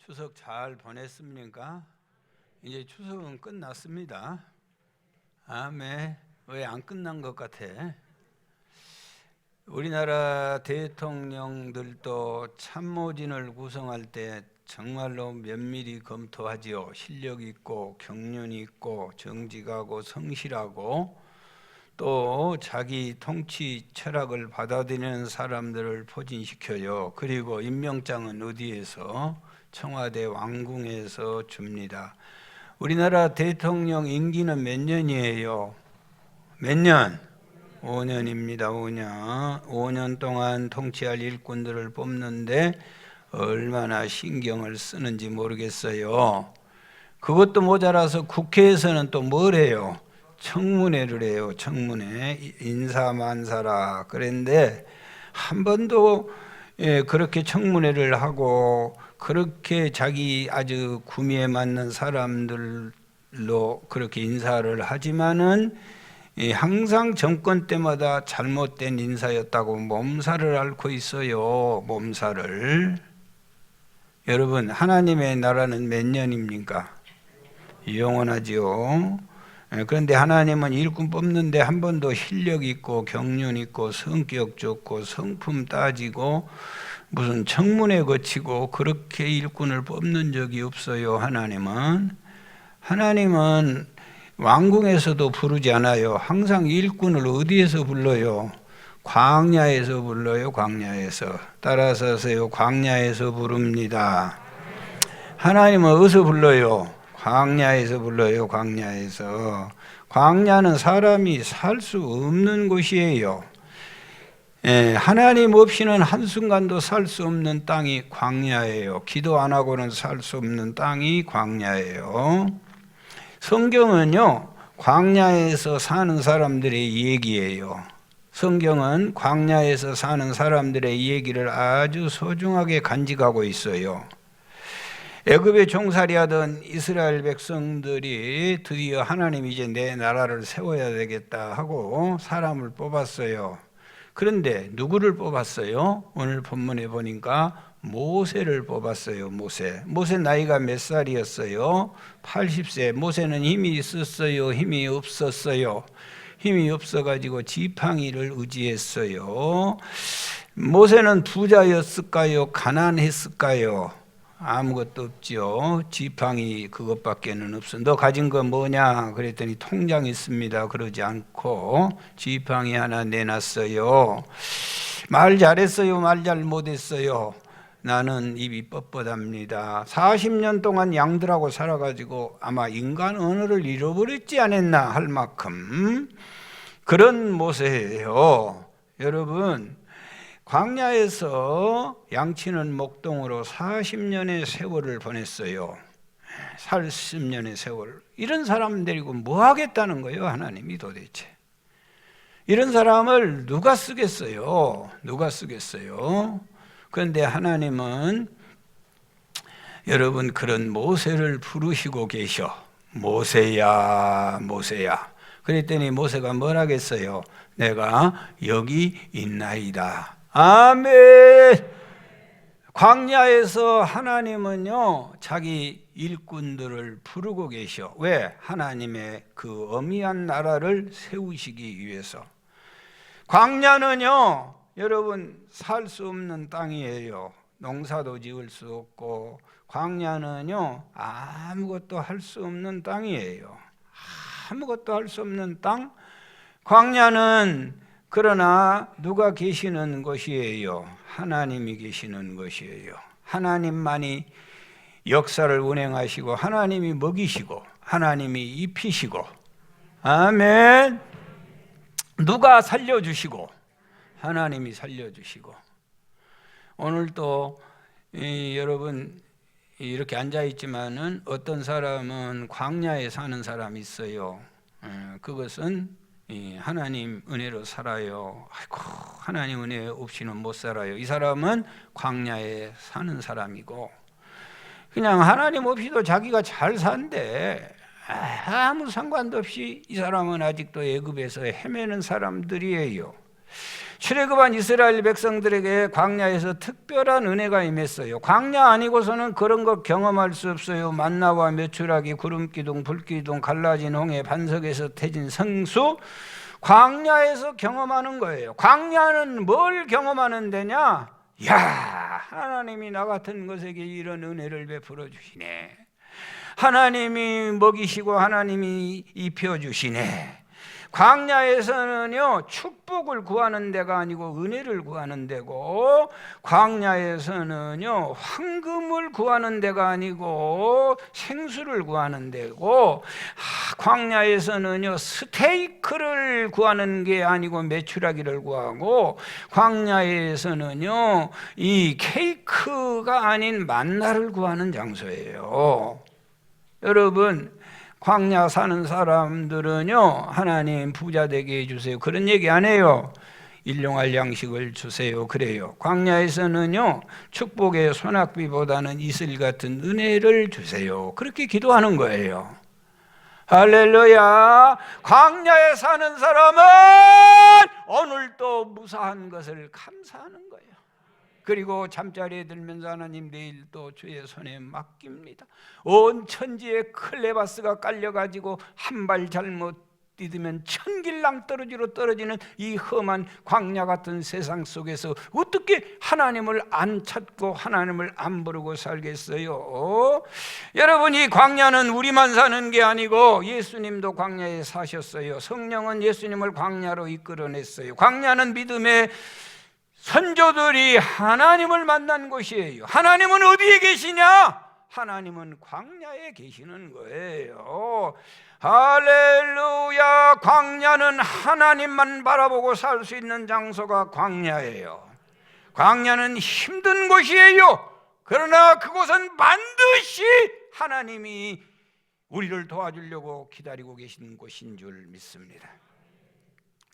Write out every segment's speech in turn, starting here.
추석 잘 보냈습니까? 이제 추석은 끝났습니다. 아멘. 왜 안 끝난 것 같아? 우리나라 대통령들도 참모진을 구성할 때 정말로 면밀히 검토하지요. 실력 있고 경륜 있고 정직하고 성실하고 또 자기 통치 철학을 받아들이는 사람들을 포진시켜요. 그리고 임명장은 어디에서? 청와대 왕궁에서 줍니다. 우리나라 대통령 임기는 몇 년이에요? 몇 년? 5년입니다. 5년. 5년 동안 통치할 일꾼들을 뽑는데 얼마나 신경을 쓰는지 모르겠어요. 그것도 모자라서 국회에서는 또 뭘 해요? 청문회를 해요. 청문회. 인사만사라. 그런데 한 번도 그렇게 청문회를 하고 그렇게 자기 아주 구미에 맞는 사람들로 그렇게 인사를 하지만은 항상 정권 때마다 잘못된 인사였다고 몸살을 앓고 있어요. 몸살을. 여러분, 하나님의 나라는 몇 년입니까? 영원하지요. 그런데 하나님은 일꾼 뽑는데 한 번도 실력 있고 경륜 있고 성격 좋고 성품 따지고 무슨 청문회 거치고 그렇게 일꾼을 뽑는 적이 없어요. 하나님은 왕궁에서도 부르지 않아요. 항상 일꾼을 어디에서 불러요? 광야에서 불러요. 광야에서. 따라서 하세요. 광야에서 부릅니다. 하나님은 어디서 불러요? 광야에서 불러요. 광야에서. 광야는 사람이 살 수 없는 곳이에요. 하나님 없이는 한순간도 살 수 없는 땅이 광야예요. 기도 안 하고는 살 수 없는 땅이 광야예요. 성경은요, 광야에서 사는 사람들의 얘기예요. 성경은 광야에서 사는 사람들의 얘기를 아주 소중하게 간직하고 있어요. 애굽에 종살이하던 이스라엘 백성들이 드디어 하나님이 이제 내 나라를 세워야 되겠다 하고 사람을 뽑았어요. 그런데 누구를 뽑았어요? 오늘 본문에 보니까 모세를 뽑았어요. 모세 나이가 몇 살이었어요? 80세. 모세는 힘이 있었어요? 힘이 없었어요? 힘이 없어가지고 지팡이를 의지했어요. 모세는 부자였을까요? 가난했을까요? 아무것도 없죠. 지팡이 그것밖에는 없어. 너 가진 거 뭐냐? 그랬더니 통장 있습니다. 그러지 않고 지팡이 하나 내놨어요. 말 잘했어요? 말 잘 못했어요? 나는 입이 뻣뻣합니다. 40년 동안 양들하고 살아가지고 아마 인간 언어를 잃어버렸지 않았나 할 만큼 그런 모세예요. 여러분, 광야에서 양치는 목동으로 40년의 세월을 보냈어요. 40년의 세월. 이런 사람 데리고 뭐 하겠다는 거예요, 하나님이 도대체. 이런 사람을 누가 쓰겠어요? 누가 쓰겠어요? 그런데 하나님은 여러분 그런 모세를 부르시고 계셔. 모세야, 모세야. 그랬더니 모세가 뭘 하겠어요? 내가 여기 있나이다. 아멘. 광야에서 하나님은요 자기 일꾼들을 부르고 계셔. 왜? 하나님의 그 어미한 나라를 세우시기 위해서. 광야는요 여러분 살 수 없는 땅이에요. 농사도 지을 수 없고 광야는요 아무것도 할 수 없는 땅이에요. 아무것도 할 수 없는 땅. 광야는 그러나 누가 계시는 곳이에요? 하나님이 계시는 곳이에요. 하나님만이 역사를 운행하시고 하나님이 먹이시고 하나님이 입히시고 아멘. 누가 살려주시고 하나님이 살려주시고. 오늘 또 여러분 이렇게 앉아있지만은 어떤 사람은 광야에 사는 사람이 있어요. 그것은 하나님 은혜로 살아요. 아이고 하나님 은혜 없이는 못 살아요. 이 사람은 광야에 사는 사람이고 그냥 하나님 없이도 자기가 잘 산대. 아무 상관도 없이 이 사람은 아직도 애굽에서 헤매는 사람들이에요. 출애굽한 이스라엘 백성들에게 광야에서 특별한 은혜가 임했어요. 광야 아니고서는 그런 거 경험할 수 없어요. 만나와 메추라기, 구름기둥, 불기둥, 갈라진 홍해, 반석에서 태진 성수, 광야에서 경험하는 거예요. 광야는 뭘 경험하는 데냐? 야, 하나님이 나 같은 것에게 이런 은혜를 베풀어 주시네. 하나님이 먹이시고 하나님이 입혀 주시네. 광야에서는요, 축복을 구하는 데가 아니고 은혜를 구하는 데고, 광야에서는요, 황금을 구하는 데가 아니고 생수를 구하는 데고, 광야에서는요, 스테이크를 구하는 게 아니고 메추라기를 구하고, 광야에서는요, 이 케이크가 아닌 만나를 구하는 장소예요. 여러분, 광야 사는 사람들은요, 하나님 부자 되게 해주세요, 그런 얘기 안 해요. 일용할 양식을 주세요, 그래요. 광야에서는요, 축복의 소낙비보다는 이슬 같은 은혜를 주세요, 그렇게 기도하는 거예요. 할렐루야. 광야에 사는 사람은 오늘도 무사한 것을 감사하는 거예요. 그리고 잠자리에 들면서 하나님 내일 또 주의 손에 맡깁니다. 온 천지에 클레바스가 깔려가지고 한 발 잘못 디디면 천길랑 떨어지로 떨어지는 이 험한 광야 같은 세상 속에서 어떻게 하나님을 안 찾고 하나님을 안 부르고 살겠어요? 여러분, 이 광야는 우리만 사는 게 아니고 예수님도 광야에 사셨어요. 성령은 예수님을 광야로 이끌어냈어요. 광야는 믿음의 선조들이 하나님을 만난 곳이에요. 하나님은 어디에 계시냐? 하나님은 광야에 계시는 거예요. 할렐루야. 광야는 하나님만 바라보고 살 수 있는 장소가 광야예요. 광야는 힘든 곳이에요. 그러나 그곳은 반드시 하나님이 우리를 도와주려고 기다리고 계신 곳인 줄 믿습니다.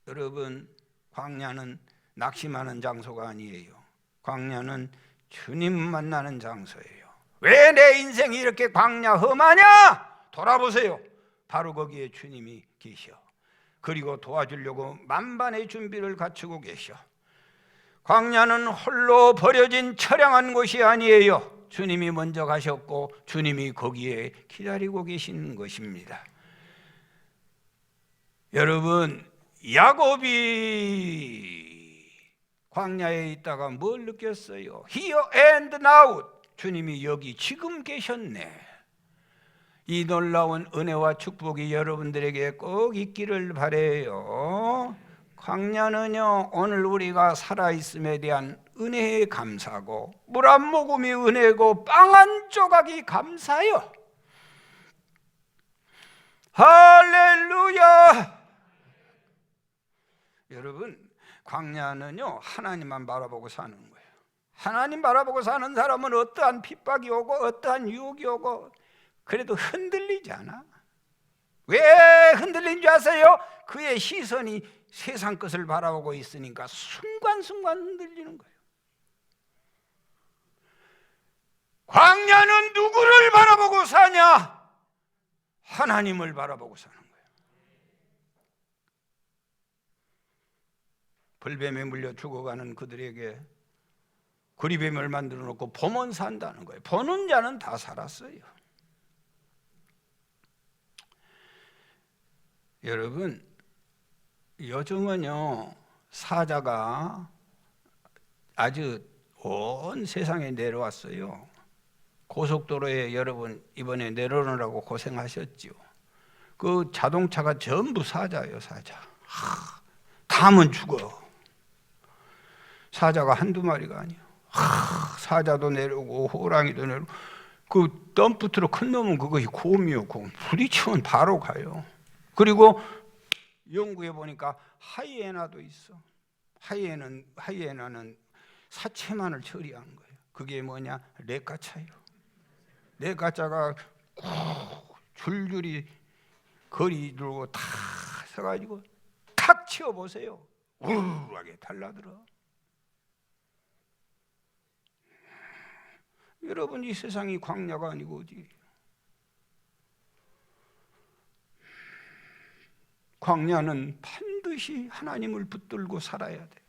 여러분, 광야는 낙심하는 장소가 아니에요. 광야는 주님 만나는 장소예요. 왜 내 인생이 이렇게 광야 험하냐? 돌아보세요. 바로 거기에 주님이 계셔. 그리고 도와주려고 만반의 준비를 갖추고 계셔. 광야는 홀로 버려진 처량한 곳이 아니에요. 주님이 먼저 가셨고 주님이 거기에 기다리고 계신 것입니다. 여러분, 야곱이 광야에 있다가 뭘 느꼈어요? Here and now. 주님이 여기 지금 계셨네. 이 놀라운 은혜와 축복이 여러분들에게 꼭 있기를 바라요. 광야는요, 오늘 우리가 살아있음에 대한 은혜에 감사하고 물 한 모금이 은혜고 빵 한 조각이 감사요. 할렐루야. 여러분, 광야는요, 하나님만 바라보고 사는 거예요. 하나님 바라보고 사는 사람은 어떠한 핍박이 오고 어떠한 유혹이 오고 그래도 흔들리지 않아. 왜 흔들린 줄 아세요? 그의 시선이 세상 것을 바라보고 있으니까 순간순간 흔들리는 거예요. 광야는 누구를 바라보고 사냐? 하나님을 바라보고 사는 거예요. 불뱀에 물려 죽어가는 그들에게 구리뱀을 만들어 놓고 보면 산다는 거예요. 보는 자는 다 살았어요. 여러분, 요즘은요, 사자가 아주 온 세상에 내려왔어요. 고속도로에 여러분 이번에 내려오느라고 고생하셨죠. 그 자동차가 전부 사자예요. 사자. 가면 죽어. 사자가 한두 마리가 아니에요. 사자도 내려오고 호랑이도 내려오고, 그 덤프트럭 큰 놈은 그것이 곰이요. 곰. 부딪히면 바로 가요. 그리고 연구해 보니까 하이에나도 있어. 하이에나는 사체만을 처리하는 거예요. 그게 뭐냐? 렉가차예요. 렉가차가 줄줄이 거리 들고 다 서가지고 탁 치워보세요. 우르르하게 달라들어. 여러분, 이 세상이 광야가 아니고 어디예요? 광야는 반드시 하나님을 붙들고 살아야 돼.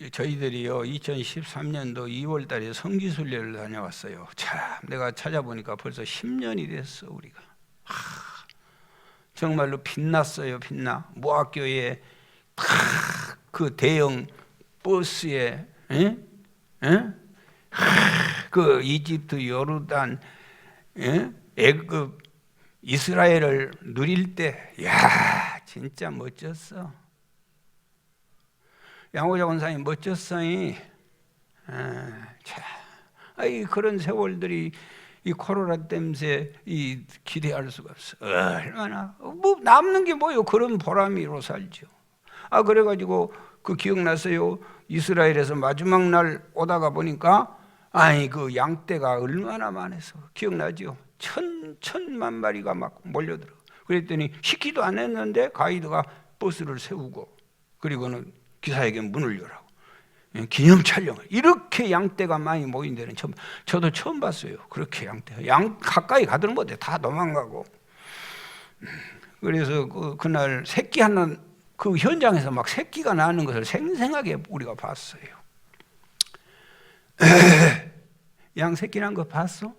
저희들이요 2013년도 2월 달에 성지순례를 다녀왔어요. 참 내가 찾아보니까 벌써 10년이 됐어. 우리가 정말로 빛났어요. 빛나. 모학교에 그 대형 버스에 그 이집트, 요르단, 애굽, 이스라엘을 누릴 때, 야 진짜 멋졌어. 양호자 권사님 멋졌어요. 그런 세월들이 이 코로나 때문에 이 기대할 수가 없어. 얼마나 뭐 남는 게 뭐요? 그런 보람으로 살죠. 그래가지고 그 기억나세요? 이스라엘에서 마지막 날 오다가 보니까 그 양떼가 얼마나 많아서 기억나죠? 천만 마리가 막 몰려들어. 그랬더니 시키도 안 했는데 가이드가 버스를 세우고 그리고는 기사에게 문을 열라고 기념 촬영을. 이렇게 양떼가 많이 모인 데는 저도 처음 봤어요. 그렇게 양 가까이 가들 못해. 다 도망가고. 그래서 그날 새끼 하나 그 현장에서 막 새끼가 나는 것을 생생하게 우리가 봤어요. 양 새끼 난 거 봤어?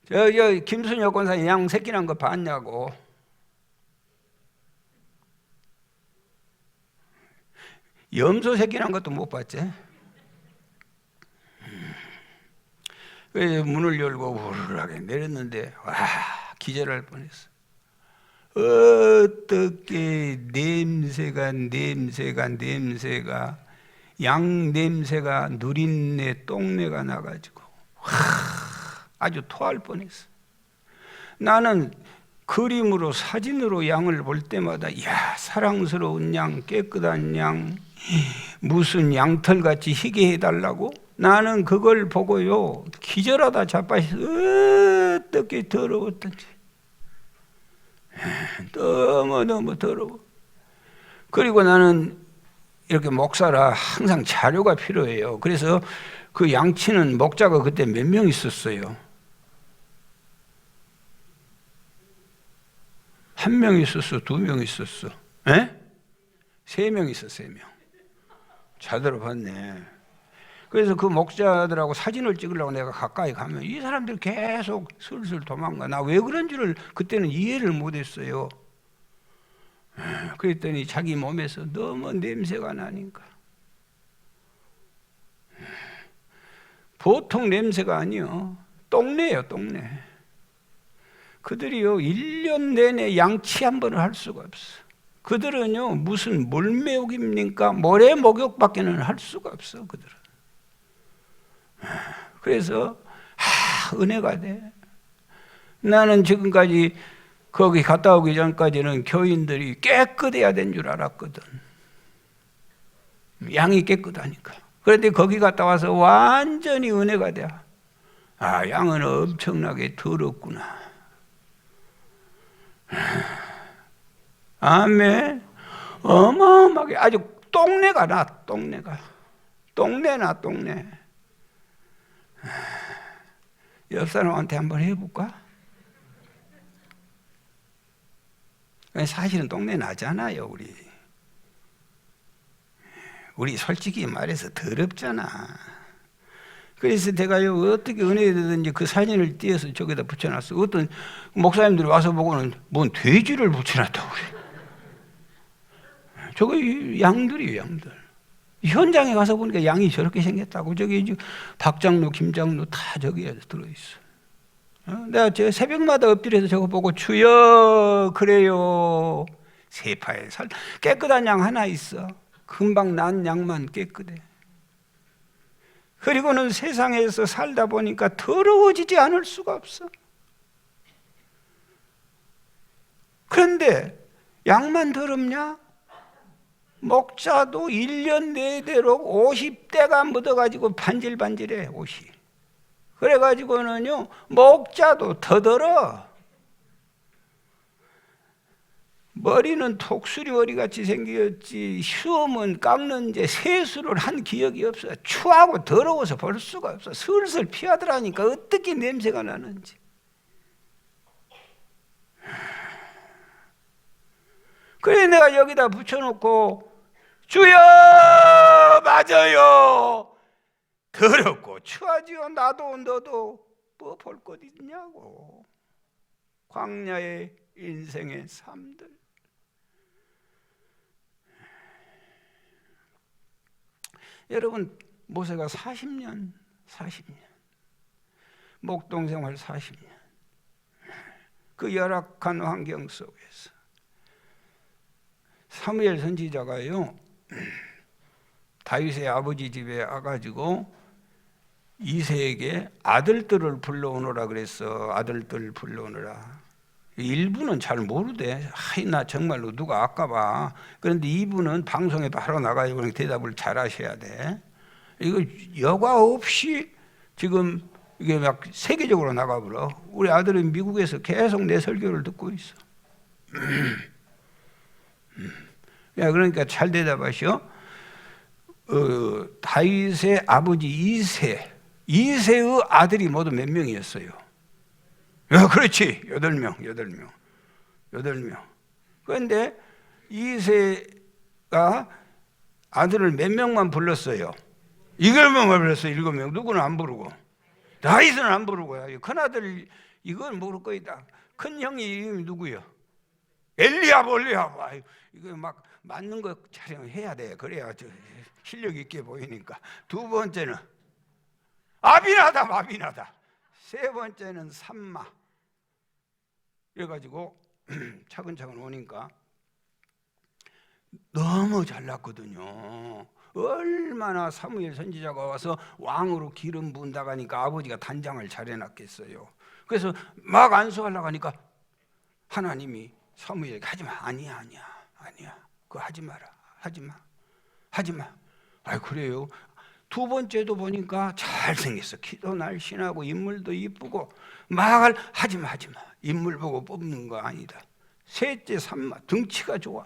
저 김순혁 권사님 양 새끼 난 거 봤냐고. 염소 새끼 난 것도 못 봤지? 그래서 문을 열고 우르르하게 내렸는데 와 기절할 뻔했어. 어떻게 냄새가 양 냄새가 누린내 똥내가 나가지고 아주 토할 뻔했어. 나는 그림으로 사진으로 양을 볼 때마다 야 사랑스러운 양, 깨끗한 양, 무슨 양털같이 희게 해달라고 나는 그걸 보고요 기절하다 자빠졌어. 어떻게 더러웠던지. 너무 더러워. 그리고 나는 이렇게 목사라 항상 자료가 필요해요. 그래서 그 양치는 목자가 그때 몇 명 있었어요? 1명 있었어? 2명 있었어? 3명 있어. 3명. 제대로 봤네. 그래서 그 목자들하고 사진을 찍으려고 내가 가까이 가면 이 사람들 계속 슬슬 도망가. 나 왜 그런 줄을 그때는 이해를 못했어요. 그랬더니 자기 몸에서 너무 냄새가 나니까. 보통 냄새가 아니요. 똥내요, 똥내. 그들이요 1년 내내 양치 한 번을 할 수가 없어. 그들은요 무슨 물매혹입니까? 모래 목욕밖에는 할 수가 없어. 그들은. 그래서 은혜가 돼. 나는 지금까지 거기 갔다 오기 전까지는 교인들이 깨끗해야 된 줄 알았거든. 양이 깨끗하니까. 그런데 거기 갔다 와서 완전히 은혜가 돼. 양은 엄청나게 더럽구나. 아멘. 어마어마하게 아주 똥내가 나. 똥내나. 옆 사람한테 한번 해볼까? 사실은 똥내 나잖아요. 우리 솔직히 말해서 더럽잖아. 그래서 내가요 어떻게 은혜되든지 그 사진을 띄어서 저기다 붙여놨어. 어떤 목사님들이 와서 보고는 뭔 돼지를 붙여놨다고 그래. 저거 양들이에요. 양들. 현장에 가서 보니까 양이 저렇게 생겼다고. 저기 박장로, 김장로 다 저기에 들어있어. 내가 저 새벽마다 엎드려서 저거 보고 주여 그래요. 세파에 깨끗한 양 하나 있어. 금방 난 양만 깨끗해. 그리고는 세상에서 살다 보니까 더러워지지 않을 수가 없어. 그런데 양만 더럽냐? 목자도 1년 내대로 50대가 묻어가지고 반질반질해 옷이. 그래가지고는요 목자도 더 더러. 머리는 톡수리 머리같이 생겼지 시험은 깎는데 세수를 한 기억이 없어. 추하고 더러워서 볼 수가 없어. 슬슬 피하더라니까 어떻게 냄새가 나는지. 그래 내가 여기다 붙여놓고 주여 맞아요. 더럽고 추하지요. 나도 너도 뭐 볼 것 있냐고. 광야의 인생의 삶들. 여러분 모세가 40년 목동 생활 40년 그 열악한 환경 속에서 사무엘 선지자가요 다윗의 아버지 집에 와가지고 이새에게 아들들을 불러오너라 그랬어. 아들들 불러오너라. 일부는 잘 모르대. 하이 나 정말로 누가 아까봐. 그런데 이분은 방송에 바로 나가요. 그러니까 대답을 잘 하셔야 돼. 이거 여과 없이 지금 이게 막 세계적으로 나가버려. 우리 아들은 미국에서 계속 내 설교를 듣고 있어. 야, 그러니까 잘 대답하시오. 다윗의 아버지 이새의 아들이 모두 몇 명이었어요? 그렇지. 8명. 그런데 이새가 아들을 몇 명만 불렀어요? 7명만 불렀어요. 7명. 누구는 안 부르고? 다윗은 안 부르고요. 큰아들 이건 모를 거이다. 큰 형이 이름이 누구요? 엘리압. 이거 막 맞는 거 촬영해야 돼. 그래야 실력 있게 보이니까. 두 번째는 아비나답. 세 번째는 삼마. 그래가지고 차근차근 오니까 너무 잘났거든요. 얼마나 사무엘 선지자가 와서 왕으로 기름 부은다고 하니까 아버지가 단장을 잘 해놨겠어요. 그래서 막 안수하려고 하니까 하나님이 사무엘에게 하지마. 아니야. 그거 하지마. 아이 그래요. 두 번째도 보니까 잘생겼어. 키도 날씬하고 인물도 이쁘고 막 하지마. 인물 보고 뽑는 거 아니다. 셋째 삼마. 등치가 좋아.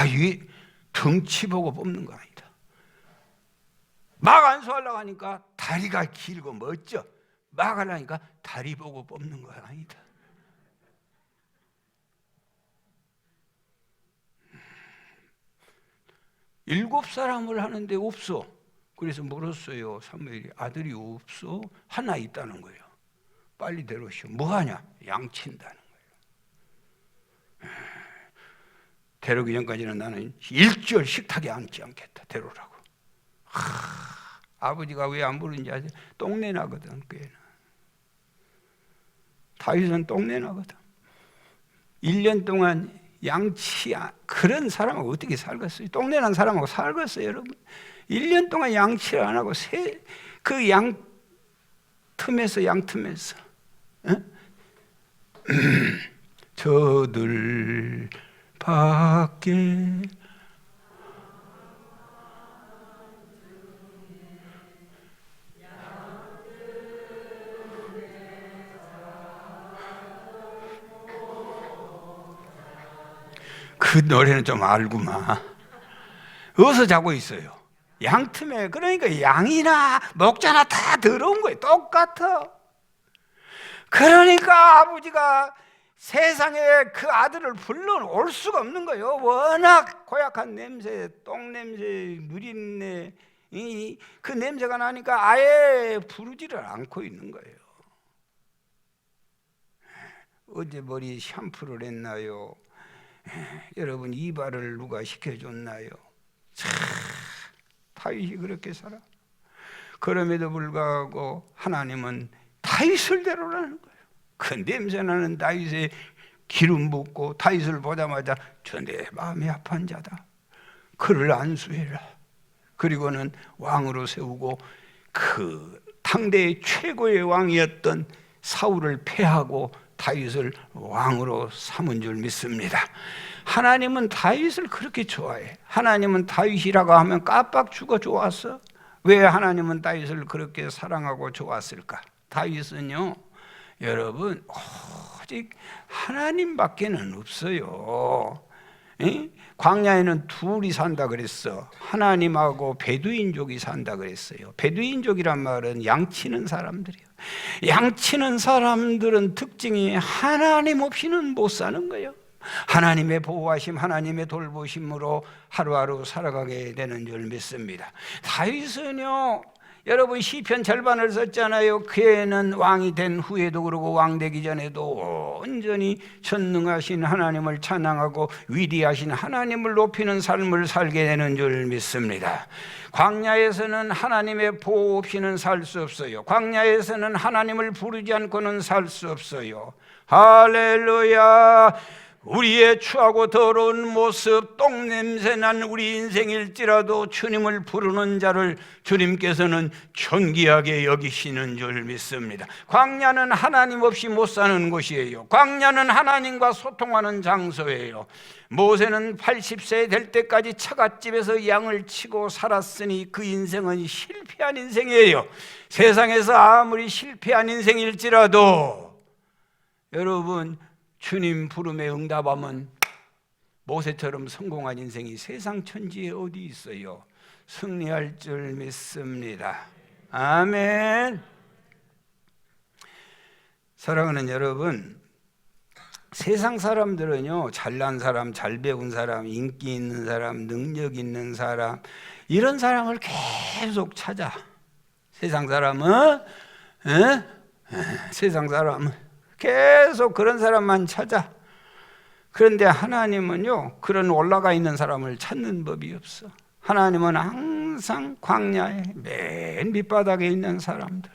이 등치 보고 뽑는 거 아니다. 막 안수하려고 하니까 다리가 길고 멋져. 막 하려니까 다리 보고 뽑는 거 아니다. 일곱 사람을 하는데 없어. 그래서 물었어요. 사무엘이 아들이 없어? 하나 있다는 거예요. 빨리 데려오시오. 뭐하냐? 양친다는 거예요. 데려오기 전까지는 나는 일절 식탁에 앉지 않겠다. 데려오라고. 아버지가 왜 안 부르는지 아세요? 똥내 나거든. 꾀는. 다윗은 똥내 나거든. 1년 동안 양치 그런 사람하고 어떻게 살겠어요? 똥내 난 사람하고 살겠어요, 여러분? 1년 동안 양치를 안 하고 그 양틈에서 저들 밖에 그 노래는 좀 알구만. 어디서 자고 있어요? 양틈에. 그러니까 양이나 목자나 다 더러운 거예요. 똑같아. 그러니까 아버지가 세상에 그 아들을 불러올 수가 없는 거예요. 워낙 고약한 냄새, 똥냄새, 누린내, 그 냄새가 나니까 아예 부르지를 않고 있는 거예요. 어제 머리 샴푸를 했나요? 여러분 이발을 누가 시켜줬나요? 다윗이 그렇게 살아. 그럼에도 불구하고 하나님은 다윗을 데려오라는 거예요. 그 냄새나는 다윗의 기름 붓고 다윗을 보자마자 저 내 마음이 아픈 자다. 그를 안수해라. 그리고는 왕으로 세우고 그 당대의 최고의 왕이었던 사울을 패하고 다윗을 왕으로 삼은 줄 믿습니다. 하나님은 다윗을 그렇게 좋아해. 하나님은 다윗이라고 하면 깜빡 죽어 좋았어. 왜 하나님은 다윗을 그렇게 사랑하고 좋았을까? 다윗은요, 여러분 오직 하나님밖에는 없어요. 광야에는 둘이 산다 그랬어. 하나님하고 베두인족이 산다 그랬어요. 베두인족이란 말은 양치는 사람들이에요. 양치는 사람들은 특징이 하나님 없이는 못 사는 거예요. 하나님의 보호하심, 하나님의 돌보심으로 하루하루 살아가게 되는 줄 믿습니다. 다윗은요, 여러분 시편 절반을 썼잖아요. 그애는 왕이 된 후에도 그러고 왕 되기 전에도 온전히 전능하신 하나님을 찬양하고 위대하신 하나님을 높이는 삶을 살게 되는 줄 믿습니다. 광야에서는 하나님의 보호 없이는 살 수 없어요. 광야에서는 하나님을 부르지 않고는 살 수 없어요. 할렐루야. 우리의 추하고 더러운 모습, 똥냄새난 우리 인생일지라도 주님을 부르는 자를 주님께서는 존귀하게 여기시는 줄 믿습니다. 광야는 하나님 없이 못 사는 곳이에요. 광야는 하나님과 소통하는 장소예요. 모세는 80세 될 때까지 처갓집에서 양을 치고 살았으니 그 인생은 실패한 인생이에요. 세상에서 아무리 실패한 인생일지라도 여러분, 주님 부름에 응답하면 모세처럼 성공한 인생이 세상 천지에 어디 있어요? 승리할 줄 믿습니다. 아멘. 사랑하는 여러분, 세상 사람들은요, 잘난 사람, 잘 배운 사람, 인기 있는 사람, 능력 있는 사람, 이런 사람을 계속 찾아. 세상 사람은 세상 사람은 계속 그런 사람만 찾아. 그런데 하나님은요, 그런 올라가 있는 사람을 찾는 법이 없어. 하나님은 항상 광야에 맨 밑바닥에 있는 사람들,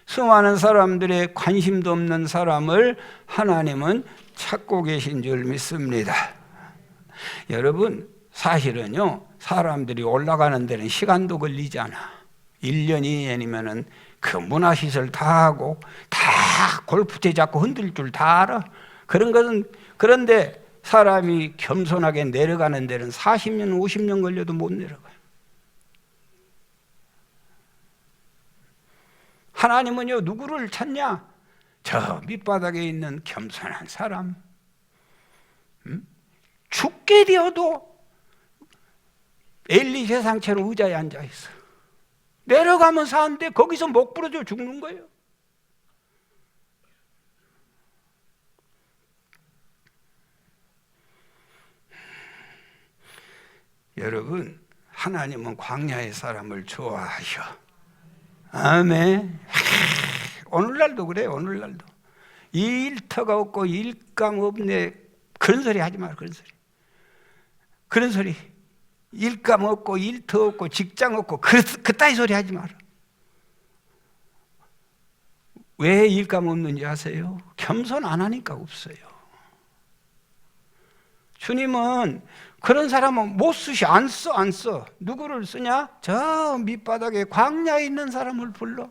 수많은 사람들의 관심도 없는 사람을 하나님은 찾고 계신 줄 믿습니다. 여러분, 사실은요, 사람들이 올라가는 데는 시간도 걸리잖아. 1년, 2년이면은 그 문화시설 다 하고 다 골프채 잡고 흔들 줄 다 알아. 그런 것은, 그런데 사람이 겸손하게 내려가는 데는 40년, 50년 걸려도 못 내려가요. 하나님은요, 누구를 찾냐? 저 밑바닥에 있는 겸손한 사람. 죽게 되어도 엘리 세상처럼 의자에 앉아 있어. 내려가면 사는데 거기서 목 부러져 죽는 거예요. 여러분, 하나님은 광야의 사람을 좋아하셔. 아멘. 오늘날도 그래요. 오늘날도 일터가 없고 일감 없네, 그런 소리 하지 마라. 그런 소리, 그런 소리. 일감 없고 일터 없고 직장 없고 그따위 소리 하지 마라. 왜 일감 없는지 아세요? 겸손 안 하니까 없어요. 주님은 그런 사람은 못 쓰시, 안 써. 누구를 쓰냐? 저 밑바닥에 광야에 있는 사람을 불러.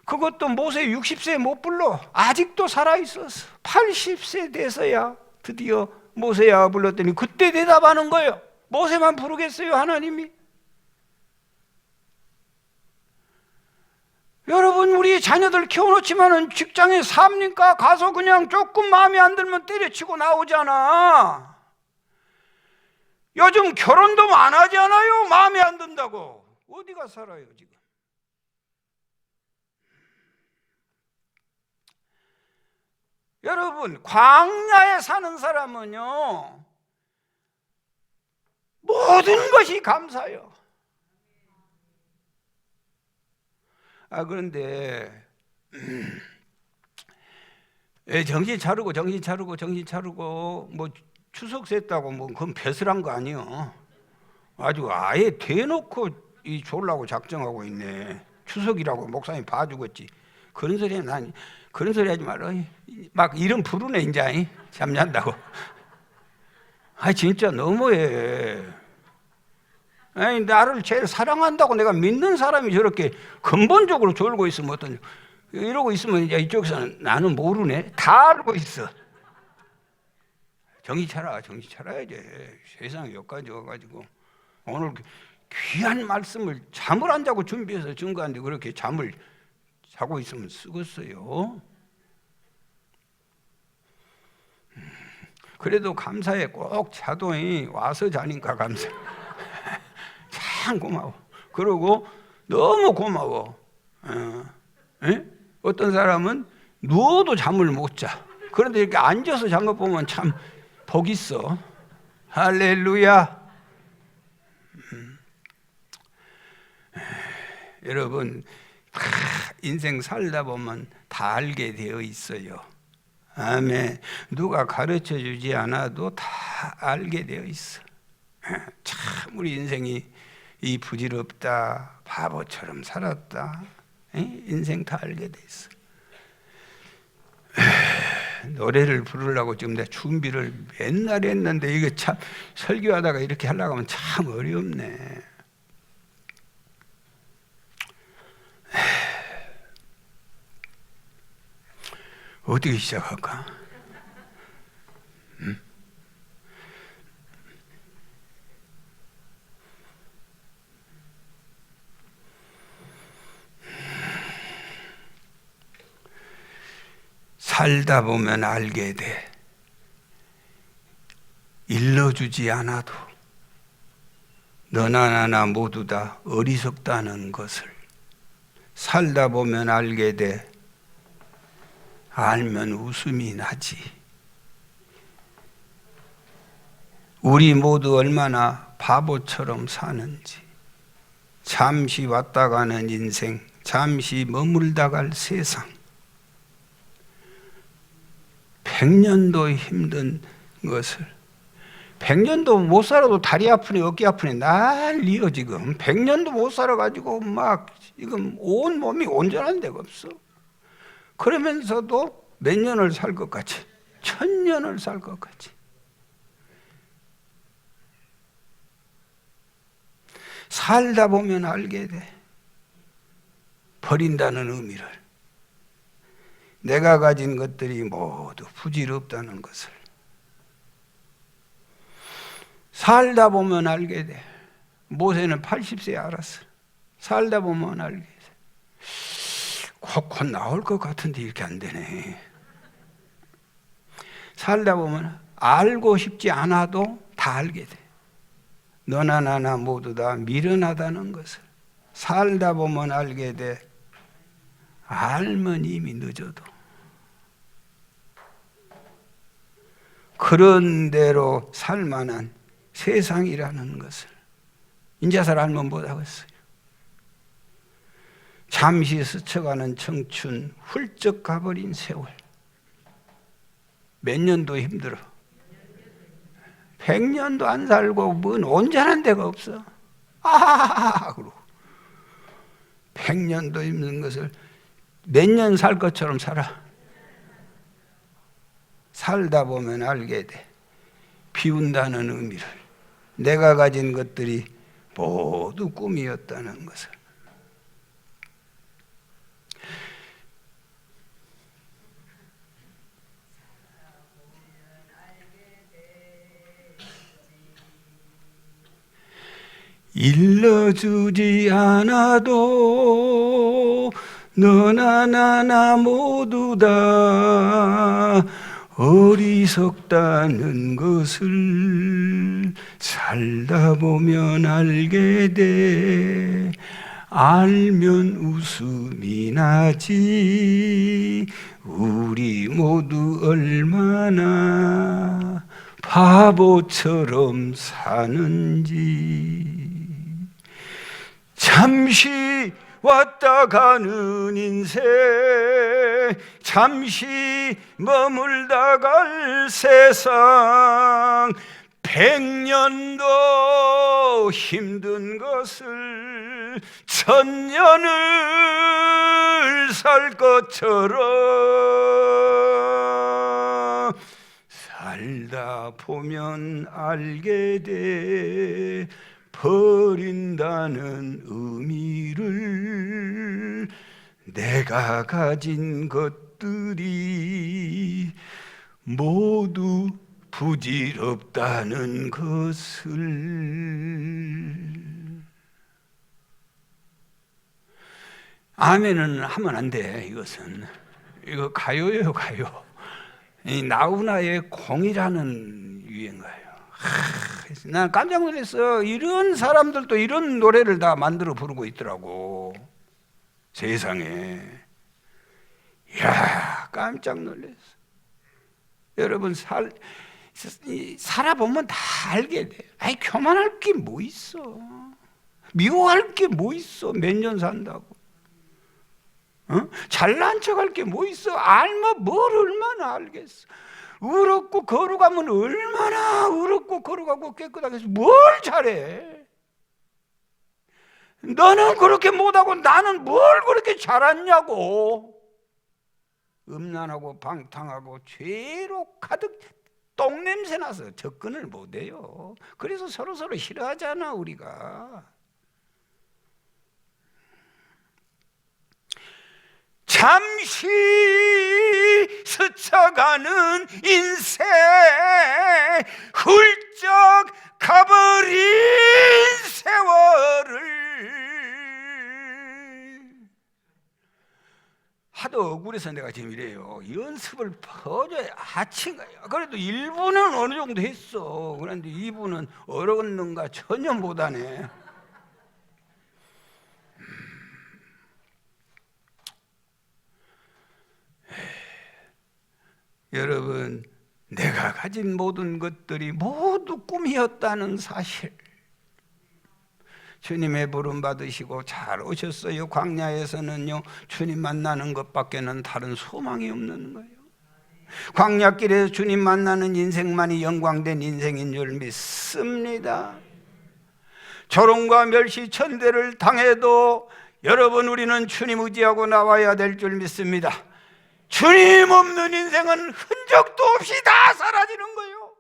그것도 모세 60세에 못 불러. 아직도 살아있었어. 80세 돼서야 드디어 모세야 불렀더니 그때 대답하는 거예요. 모세만 부르겠어요, 하나님이? 여러분, 우리 자녀들 키워놓지만은 직장에 삽니까? 가서 그냥 조금 마음에 안 들면 때려치고 나오잖아. 요즘 결혼도 안 하잖아요. 마음에 안 든다고. 어디가 살아요 지금? 여러분, 광야에 사는 사람은요, 모든 것이 감사해요. 그런데 정신 차리고 뭐 추석 셌다고 뭐 그건 벼슬한 거 아니요. 아주 아예 대놓고 이 졸라고 작정하고 있네. 추석이라고 목사님 봐주겠지. 그런 소리, 난 그런 소리 하지 말아. 막 이름 부르네 이제 잠잔다고. 진짜 너무해. 나를 제일 사랑한다고 내가 믿는 사람이 저렇게 근본적으로 졸고 있으면 어떠냐. 이러고 있으면 이제 이쪽에서는 나는 모르네. 다 알고 있어. 정신 차려야지. 세상에 여기까지 와가지고 오늘 귀한 말씀을 잠을 안 자고 준비해서 준 건데 그렇게 잠을 자고 있으면 쓰겠어요. 그래도 감사해. 꼭 자동이 와서 자니까 감사해. 참 고마워. 그리고 너무 고마워. 어떤 사람은 누워도 잠을 못 자. 그런데 이렇게 앉아서 잔 거 보면 참 복 있어. 할렐루야. 여러분, 인생 살다 보면 다 알게 되어 있어요. 아멘. 누가 가르쳐 주지 않아도 다 알게 되어 있어. 참 우리 인생이 이 부질없다, 바보처럼 살았다, 인생 다 알게 돼 있어. 노래를 부르려고 지금 내가 준비를 맨날 했는데 이게 참 설교하다가 이렇게 하려고 하면 참 어렵네. 어떻게 시작할까? 살다 보면 알게 돼. 일러주지 않아도 너나 나나 모두 다 어리석다는 것을 살다 보면 알게 돼. 알면 웃음이 나지. 우리 모두 얼마나 바보처럼 사는지. 잠시 왔다 가는 인생, 잠시 머물다 갈 세상. 100년도 힘든 것을 100년도 못 살아도 다리 아프니 어깨 아프니 난리여 지금. 100년도 못 살아가지고 막 지금 온 몸이 온전한 데가 없어. 그러면서도 몇 년을 살 것 같이, 1000년을 살 것 같이. 살다 보면 알게 돼. 버린다는 의미를. 내가 가진 것들이 모두 부질없다는 것을. 살다 보면 알게 돼. 모세는 80세에 알았어. 살다 보면 알게 돼. 곧 나올 것 같은데 이렇게 안 되네. 살다 보면 알고 싶지 않아도 다 알게 돼. 너나 나나 모두 다 미련하다는 것을 살다 보면 알게 돼. 알면 이미 늦어도. 그런 대로 살만한 세상이라는 것을 인자살 알면 못하겠어요. 잠시 스쳐가는 청춘, 훌쩍 가버린 세월. 몇 년도 힘들어. 100년도 안 살고 뭔 온전한 데가 없어. 그러고 100년도 힘든 것을 몇 년 살 것처럼 살아. 살다 보면 알게 돼. 비운다는 의미를. 내가 가진 것들이 모두 꿈이었다는 것을. 일러주지 않아도 너나 나나 모두 다 어리석다는 것을 살다 보면 알게 돼. 알면 웃음이 나지. 우리 모두 얼마나 바보처럼 사는지. 잠시 왔다 가는 인생, 잠시 머물다 갈 세상. 100년도 힘든 것을 1000년을 살 것처럼 살다 보면 알게 돼. 버린다는 의미를. 내가 가진 것들이 모두 부질없다는 것을. 아멘은 하면 안 돼. 이것은 이거 가요예요, 가요. 이 나훈아의 공이라는 유행가예요. 난 깜짝 놀랐어. 이런 사람들도 이런 노래를 다 만들어 부르고 있더라고, 세상에. 이야, 깜짝 놀랐어. 여러분, 살아보면 다 알게 돼. 아이, 교만할 게 뭐 있어? 미워할 게 뭐 있어? 몇 년 산다고. 잘난 척할 게 뭐 있어? 알면 뭘 얼마나 알겠어? 의롭고 거룩하면 얼마나 의롭고 거룩하고 깨끗하게 해서 뭘 잘해? 너는 그렇게 못하고 나는 뭘 그렇게 잘하냐고. 음란하고 방탕하고 죄로 가득 똥냄새 나서 접근을 못해요. 그래서 서로 싫어하잖아 우리가. 잠시 스쳐가는 인생, 훌쩍 가버린 세월을 하도 억울해서 내가 지금 이래요. 연습을 퍼줘야 아침, 그래도 1부는 어느 정도 했어. 그런데 2부는 어려웠는가 전혀 못하네. 여러분, 내가 가진 모든 것들이 모두 꿈이었다는 사실, 주님의 부름 받으시고 잘 오셨어요. 광야에서는요, 주님 만나는 것밖에는 다른 소망이 없는 거예요. 광야길에서 주님 만나는 인생만이 영광된 인생인 줄 믿습니다. 조롱과 멸시 천대를 당해도 여러분, 우리는 주님 의지하고 나와야 될 줄 믿습니다. 주님 없는 인생은 흔적도 없이 다 사라지는 거예요.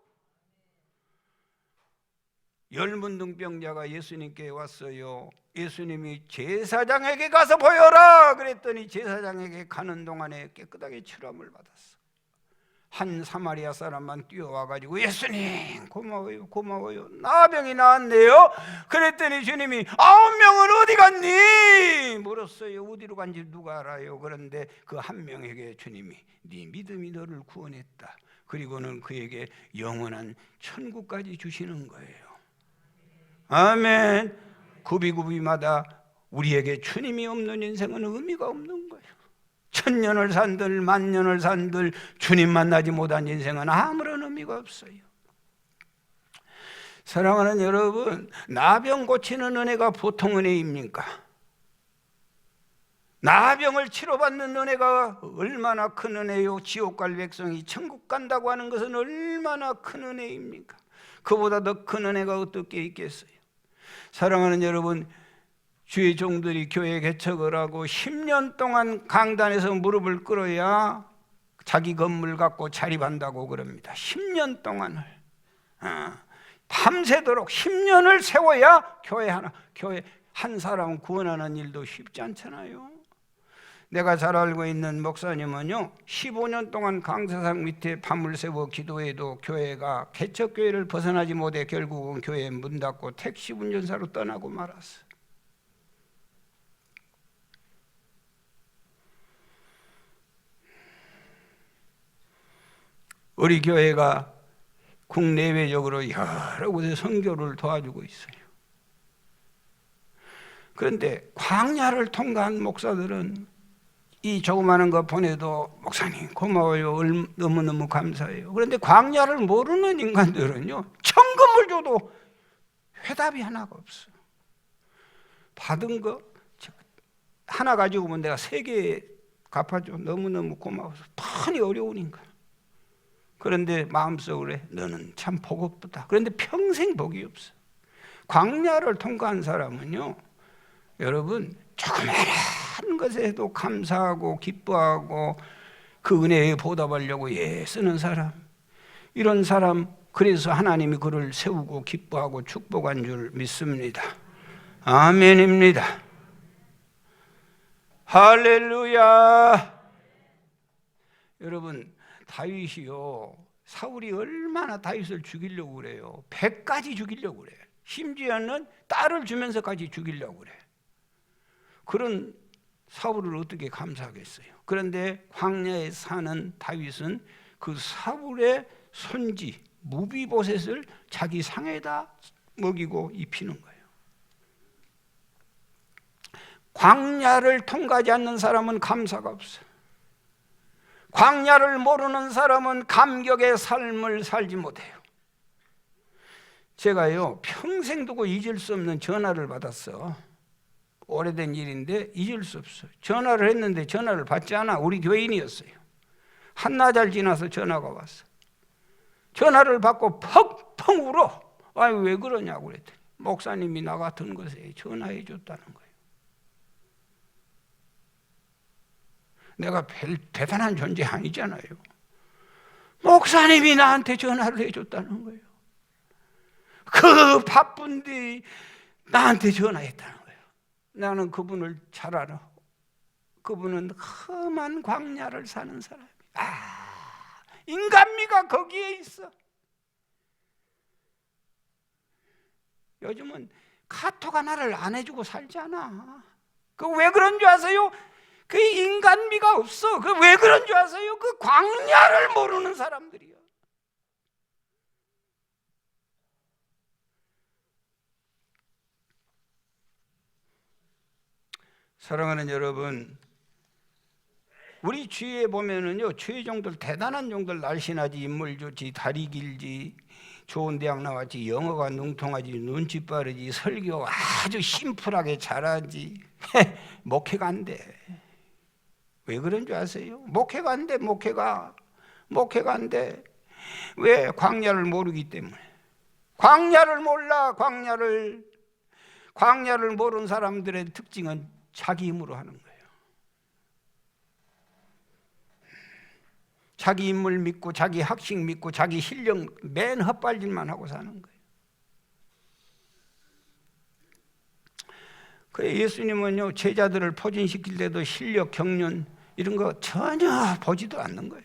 열문둥병자가 예수님께 왔어요. 예수님이 제사장에게 가서 보여라 그랬더니 제사장에게 가는 동안에 깨끗하게 치료함을 받았어. 한 사마리아 사람만 뛰어와가지고 예수님 고마워요 고마워요, 나병이 나았네요. 그랬더니 주님이 9명은 어디 갔니? 물었어요. 어디로 간지 누가 알아요? 그런데 그 한 명에게 주님이 네 믿음이 너를 구원했다. 그리고는 그에게 영원한 천국까지 주시는 거예요. 아멘. 구비구비마다 우리에게 주님이 없는 인생은 의미가 없는 거예요. 1000년을 산들 만년을 산들 주님 만나지 못한 인생은 아무런 의미가 없어요. 사랑하는 여러분, 나병 고치는 은혜가 보통 은혜입니까? 나병을 치료받는 은혜가 얼마나 큰 은혜요. 지옥 갈 백성이 천국 간다고 하는 것은 얼마나 큰 은혜입니까? 그보다 더 큰 은혜가 어떻게 있겠어요? 사랑하는 여러분, 주의 종들이 교회 개척을 하고 10년 동안 강단에서 무릎을 꿇어야 자기 건물 갖고 자립한다고 그럽니다. 10년 동안을 밤새도록 10년을 세워야 교회 한 사람 구원하는 일도 쉽지 않잖아요. 내가 잘 알고 있는 목사님은요, 15년 동안 강사상 밑에 밤을 새워 기도해도 교회가 개척교회를 벗어나지 못해 결국은 교회 문 닫고 택시 운전사로 떠나고 말았어요. 우리 교회가 국내외적으로 여러 곳에 선교를 도와주고 있어요. 그런데 광야를 통과한 목사들은 이 조그마한 거 보내도 목사님 고마워요, 너무너무 감사해요. 그런데 광야를 모르는 인간들은요, 천금을 줘도 회답이 하나가 없어. 받은 거 하나 가지고 오면 내가 3개 갚아줘. 너무너무 고마워서. 많이 어려운 인간. 그런데 마음속으로 너는 참 복 없다. 그런데 평생 복이 없어. 광야를 통과한 사람은요, 여러분, 조그마한 것에도 감사하고 기뻐하고 그 은혜에 보답하려고 애쓰는 사람, 이런 사람, 그래서 하나님이 그를 세우고 기뻐하고 축복한 줄 믿습니다. 아멘입니다. 할렐루야. 여러분, 다윗이요, 사울이 얼마나 다윗을 죽이려고 그래요. 100까지 죽이려고 그래. 심지어는 딸을 주면서까지 죽이려고 그래. 그런 사울을 어떻게 감사하겠어요? 그런데 광야에 사는 다윗은 그 사울의 손지 무비보셋을 자기 상에다 먹이고 입히는 거예요. 광야를 통과하지 않는 사람은 감사가 없어요. 광야를 모르는 사람은 감격의 삶을 살지 못해요. 제가요 평생 두고 잊을 수 없는 전화를 받았어. 오래된 일인데 잊을 수 없어요. 전화를 했는데 전화를 받지 않아. 우리 교인이었어요. 한나절 지나서 전화가 왔어. 전화를 받고 펑펑 울어. 아니 왜 그러냐고 그랬더니 목사님이 나 같은 것에 전화해 줬다는 거예요. 내가 대단한 존재 아니잖아요. 목사님이 나한테 전화를 해줬다는 거예요. 그 바쁜데 나한테 전화했다는 거예요. 나는 그분을 잘 알아. 그분은 험한 광야를 사는 사람이야. 인간미가 거기에 있어. 요즘은 카톡 하나를 안 해주고 살잖아. 그 왜 그런 줄 아세요? 그 인간미가 없어. 그 왜 그런 줄 아세요? 그 광야를 모르는 사람들이야. 사랑하는 여러분, 우리 주위에 보면은요, 주위 종들 대단한 종들 날씬하지, 인물 좋지, 다리 길지, 좋은 대학 나왔지, 영어가 능통하지, 눈치 빠르지, 설교 아주 심플하게 잘하지. 목회가 안 돼. 왜 그런 줄 아세요? 목회가 안 돼. 목회가 안 돼. 왜? 광야를 모르기 때문에. 광야를 몰라. 광야를 모르는 사람들의 특징은 자기 힘으로 하는 거예요. 자기 인물 믿고 자기 학식 믿고 자기 실력 맨 헛발질만 하고 사는 거예요. 그래서 예수님은요 제자들을 포진시킬 때도 실력, 경륜 이런 거 전혀 보지도 않는 거예요.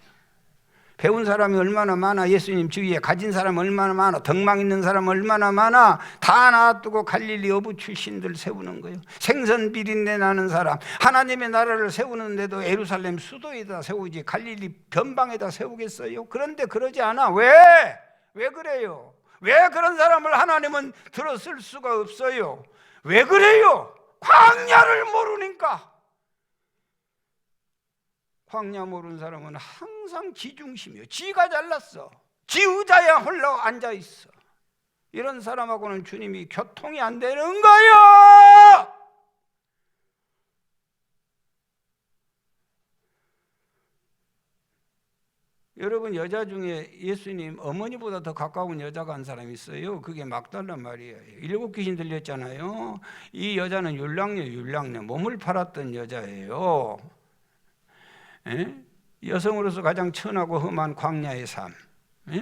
배운 사람이 얼마나 많아. 예수님 주위에 가진 사람 얼마나 많아. 덕망 있는 사람 얼마나 많아. 다 놔두고 갈릴리 어부 출신들 세우는 거예요. 생선 비린내 나는 사람, 하나님의 나라를 세우는데도 예루살렘 수도에다 세우지 갈릴리 변방에다 세우겠어요? 그런데 그러지 않아. 왜 그래요? 왜 그런 사람을 하나님은 들었을 수가 없어요? 왜 그래요? 광야를 모르니까. 광야 모르는 사람은 항상 지중심이에요. 지가 잘났어. 지 의자에 홀로 앉아있어. 이런 사람하고는 주님이 교통이 안 되는 거예요. 여러분, 여자 중에 예수님 어머니보다 더 가까운 여자가 한 사람이 있어요. 그게 막달라 마리아예요. 7 귀신 들렸잖아요. 이 여자는 율랑녀 몸을 팔았던 여자예요. 여성으로서 가장 천하고 험한 광야의 삶.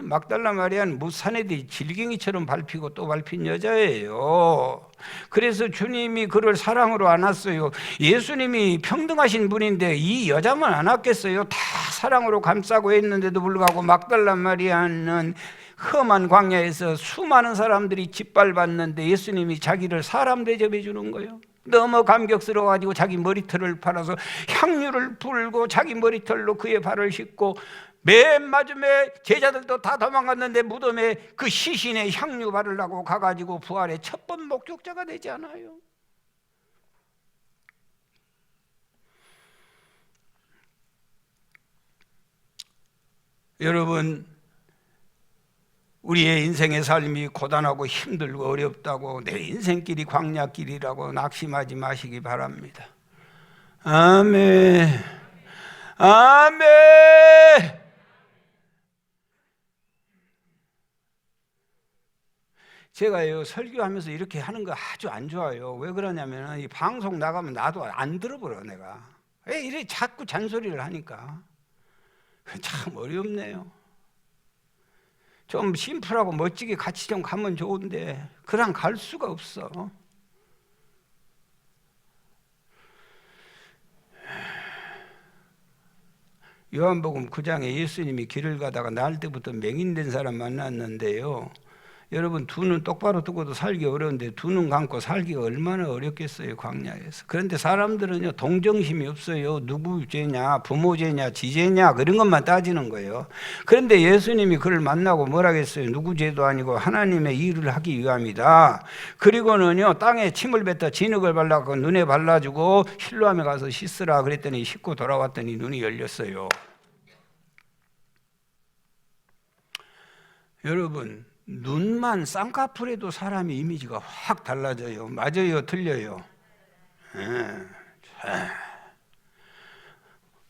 막달라 마리아는 무산에도 질갱이처럼 밟히고 또 밟힌 여자예요. 그래서 주님이 그를 사랑으로 안았어요. 예수님이 평등하신 분인데 이 여자만 안았겠어요? 다 사랑으로 감싸고 했는데도 불구하고 막달라 마리아는 험한 광야에서 수많은 사람들이 짓밟았는데 예수님이 자기를 사람 대접해 주는 거예요. 너무 감격스러워가지고 자기 머리털을 팔아서 향유를 불고 자기 머리털로 그의 발을 씻고 맨 마지막에 제자들도 다 도망갔는데 무덤에 그 시신에 향유 바르려고 가가지고 부활의 첫 번 목격자가 되지 않아요? 여러분, 우리의 인생의 삶이 고단하고 힘들고 어렵다고 내 인생길이 광야길이라고 낙심하지 마시기 바랍니다. 아멘. 아멘. 제가요 설교하면서 이렇게 하는 거 아주 안 좋아요. 왜 그러냐면 이 방송 나가면 나도 안 들어버려. 내가 왜 이래 자꾸 잔소리를 하니까 참 어렵네요. 좀 심플하고 멋지게 같이 좀 가면 좋은데 그랑 갈 수가 없어. 요한복음 9장에 예수님이 길을 가다가 날 때부터 맹인된 사람 만났는데요. 여러분, 두 눈 똑바로 뜨고도 살기 어려운데 두 눈 감고 살기가 얼마나 어렵겠어요, 광야에서. 그런데 사람들은요 동정심이 없어요. 누구 죄냐, 부모 죄냐, 지 죄냐 그런 것만 따지는 거예요. 그런데 예수님이 그를 만나고 뭐라겠어요? 누구 죄도 아니고 하나님의 일을 하기 위함이다. 그리고는요 땅에 침을 뱉어 진흙을 발라서 눈에 발라주고 실로암에 가서 씻으라 그랬더니 씻고 돌아왔더니 눈이 열렸어요. 여러분, 눈만 쌍꺼풀에도 사람의 이미지가 확 달라져요. 맞아요? 틀려요?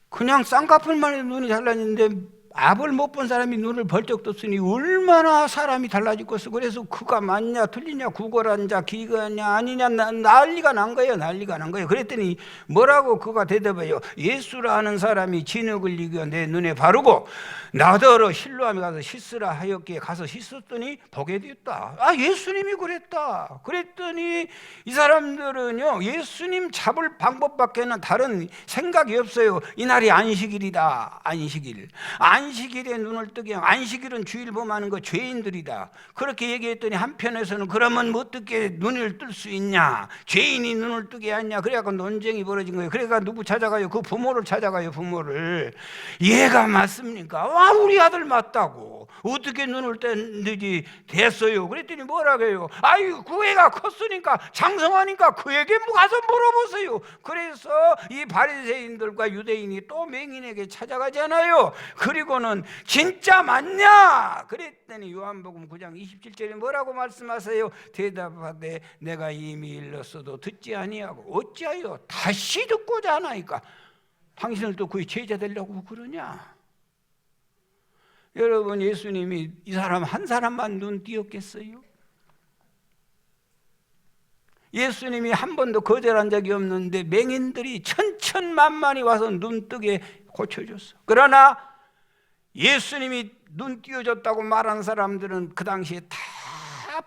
그냥 쌍꺼풀만 해도 눈이 달라지는데 압을 못 본 사람이 눈을 벌쩍 떴으니 얼마나 사람이 달라지겠어. 그래서 그가 맞냐 틀리냐 구걸하냐 기거냐 아니냐 난리가 난 거예요. 난리가 난 거예요. 그랬더니 뭐라고 그가 대답해요. 예수라는 사람이 진흙을 이겨 내 눈에 바르고 나더러 실로암에 가서 씻으라 하였기에 가서 씻었더니 보게 되었다. 아, 예수님이 그랬다. 그랬더니 이 사람들은요, 예수님 잡을 방법밖에는 다른 생각이 없어요. 이날이 안식일이다. 안식일에 눈을 뜨게, 안식일은 주일 범하는 거 죄인들이다. 그렇게 얘기했더니 한편에서는 그러면 어떻게 눈을 뜰 수 있냐, 죄인이 눈을 뜨게 하냐. 그래갖고 논쟁이 벌어진 거예요. 그러니까 누구 찾아가요? 그 부모를 찾아가요. 부모를. 얘가 맞습니까? 우리 아들 맞다고. 어떻게 눈을 뗐는지 됐어요. 그랬더니 뭐라고 해요? 아유, 그 애가 컸으니까 장성하니까 그에게 가서 물어보세요. 그래서 이 바리새인들과 유대인이 또 맹인에게 찾아가잖아요. 그리고는 진짜 맞냐? 그랬더니 요한복음 9장 27절에 뭐라고 말씀하세요? 대답하되 내가 이미 일렀어도 듣지 아니하고 어찌하여 다시 듣고자 하나이까? 당신을 또 그의 제자 되려고 그러냐? 여러분, 예수님이 이 사람 한 사람만 눈 띄었겠어요? 예수님이 한 번도 거절한 적이 없는데 맹인들이 천천만만히 와서 눈 뜨게 고쳐줬어. 그러나 예수님이 눈 띄어줬다고 말한 사람들은 그 당시에 다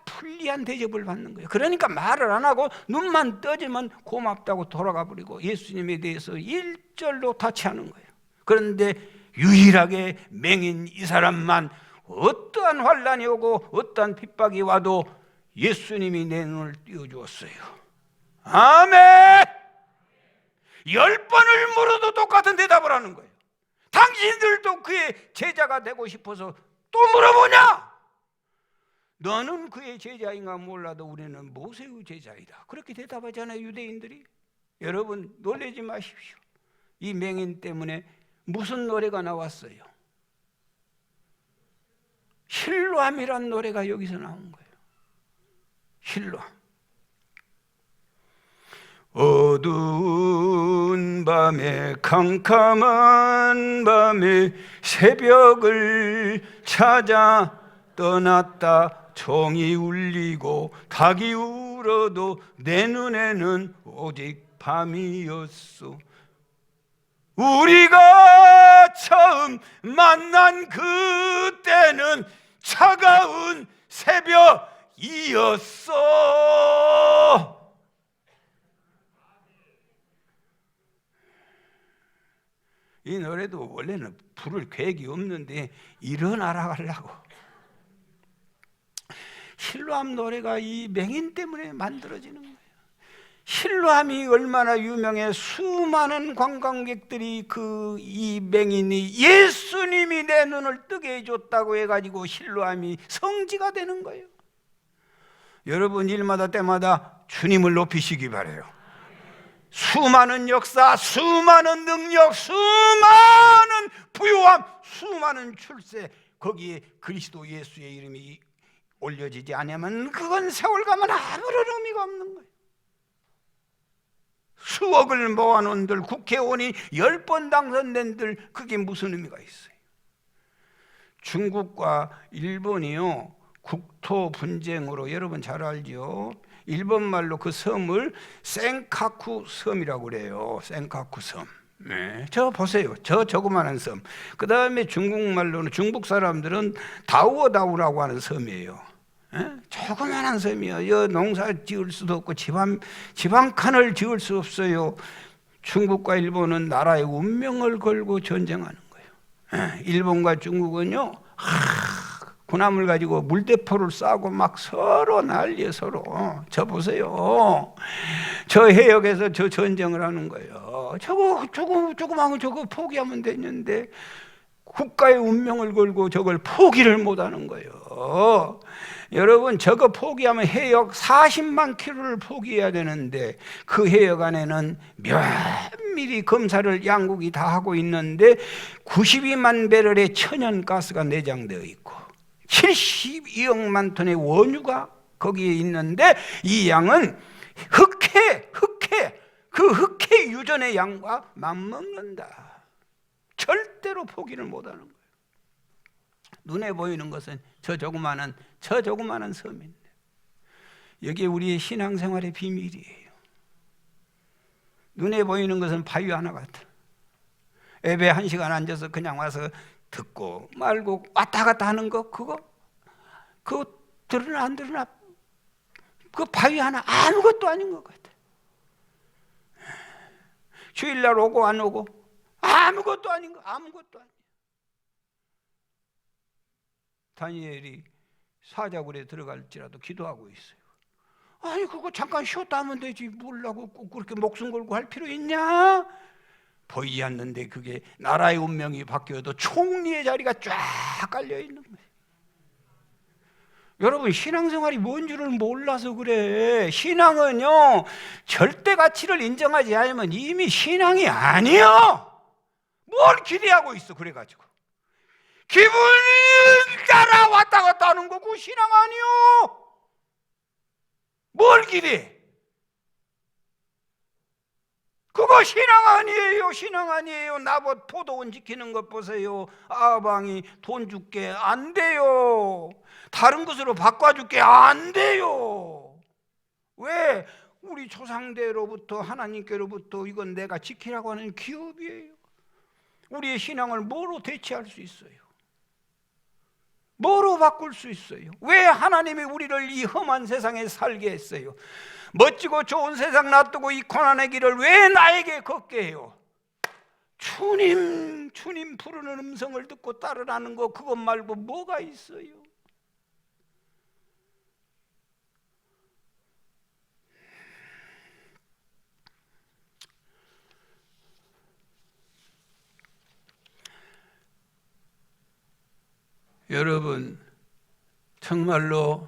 불리한 대접을 받는 거예요. 그러니까 말을 안 하고 눈만 떠지면 고맙다고 돌아가 버리고 예수님에 대해서 일절로 타치하는 거예요. 그런데 유일하게 맹인 이 사람만 어떠한 환난이 오고 어떠한 핍박이 와도 예수님이 내 눈을 띄워주었어요. 아멘! 10번을 물어도 똑같은 대답을 하는 거예요. 당신들도 그의 제자가 되고 싶어서 또 물어보냐? 너는 그의 제자인가 몰라도 우리는 모세의 제자이다. 그렇게 대답하잖아요, 유대인들이. 여러분, 놀라지 마십시오. 이 맹인 때문에 무슨 노래가 나왔어요? 실로암이란 노래가 여기서 나온 거예요. 실로암. 어두운 밤에 캄캄한 밤에 새벽을 찾아 떠났다. 종이 울리고 닭이 울어도 내 눈에는 오직 밤이었소. 우리가 처음 만난 그때는 차가운 새벽이었어. 이 노래도 원래는 부를 계획이 없는데 일어나라 하려고. 실로암 노래가 이 맹인 때문에 만들어지는 거예요. 실로암이 얼마나 유명해. 수많은 관광객들이 이 맹인이 예수님이 내 눈을 뜨게 해줬다고 해가지고 실로암이 성지가 되는 거예요. 여러분, 일마다 때마다 주님을 높이시기 바라요. 수많은 역사, 수많은 능력, 수많은 부요함, 수많은 출세, 거기에 그리스도 예수의 이름이 올려지지 않으면 그건 세월 가면 아무런 의미가 없는 거예요. 수억을 모아놓은들, 국회의원이 10번 당선된들, 그게 무슨 의미가 있어요? 중국과 일본이요, 국토 분쟁으로, 여러분 잘 알죠? 일본 말로 그 섬을 센카쿠 섬이라고 그래요. 센카쿠 섬. 네, 저 보세요. 저 조그마한 섬. 그 다음에 중국말로는, 중국 사람들은 다우어다우라고 하는 섬이에요. 조그마한 섬이요. 농사 지을 수도 없고 지방칸을 지을 수 없어요. 중국과 일본은 나라의 운명을 걸고 전쟁하는 거예요. 일본과 중국은요, 군함을 가지고 물대포를 쏴고 막 서로 난리에 서로. 저 보세요. 저 해역에서 저 전쟁을 하는 거예요. 조그마한 저거 포기하면 되는데 국가의 운명을 걸고 저걸 포기를 못 하는 거예요. 여러분, 저거 포기하면 해역 40만 킬로를 포기해야 되는데 그 해역 안에는 면밀히 검사를 양국이 다 하고 있는데 92만 배럴의 천연가스가 내장되어 있고 72억만 톤의 원유가 거기에 있는데 이 양은 흑해 그 흑해 유전의 양과 맞먹는다. 절대로 포기를 못하는 거예요. 눈에 보이는 것은 저 조그마한 섬인데 여기에 우리의 신앙생활의 비밀이에요. 눈에 보이는 것은 바위 하나 같아. 예배 1시간 앉아서 그냥 와서 듣고 말고 왔다 갔다 하는 거 그거 들으나 안 들으나 그 바위 하나 아무것도 아닌 것 같아. 주일날 오고 안 오고 아무것도 아닌 거 아무것도 아니야. 다니엘이 사자굴에 들어갈지라도 기도하고 있어요. 아니 그거 잠깐 쉬었다 하면 되지 뭘라고 꼭 그렇게 목숨 걸고 할 필요 있냐? 보이지 않는데 그게 나라의 운명이 바뀌어도 총리의 자리가 쫙 깔려 있는 거예요. 여러분 신앙생활이 뭔 줄을 몰라서 그래. 신앙은요 절대 가치를 인정하지 않으면 이미 신앙이 아니요. 뭘 기대하고 있어 그래가지고 기분 따라 왔다 갔다 하는 거고 신앙 아니요. 뭘 기대해? 그거 신앙 아니에요. 신앙 아니에요. 나봇 포도원 지키는 것 보세요. 아방이 돈 줄게 안 돼요. 다른 것으로 바꿔줄게 안 돼요. 왜? 우리 조상대로부터 하나님께로부터 이건 내가 지키라고 하는 기업이에요. 우리의 신앙을 뭐로 대체할 수 있어요? 뭐로 바꿀 수 있어요? 왜 하나님이 우리를 이 험한 세상에 살게 했어요? 멋지고 좋은 세상 놔두고 이 고난의 길을 왜 나에게 걷게 해요? 주님 부르는 음성을 듣고 따르라는 거 그것 말고 뭐가 있어요? 여러분 정말로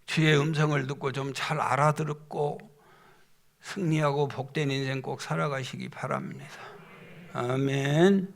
주의 음성을 듣고 좀 잘 알아듣고 승리하고 복된 인생 꼭 살아가시기 바랍니다. 아멘.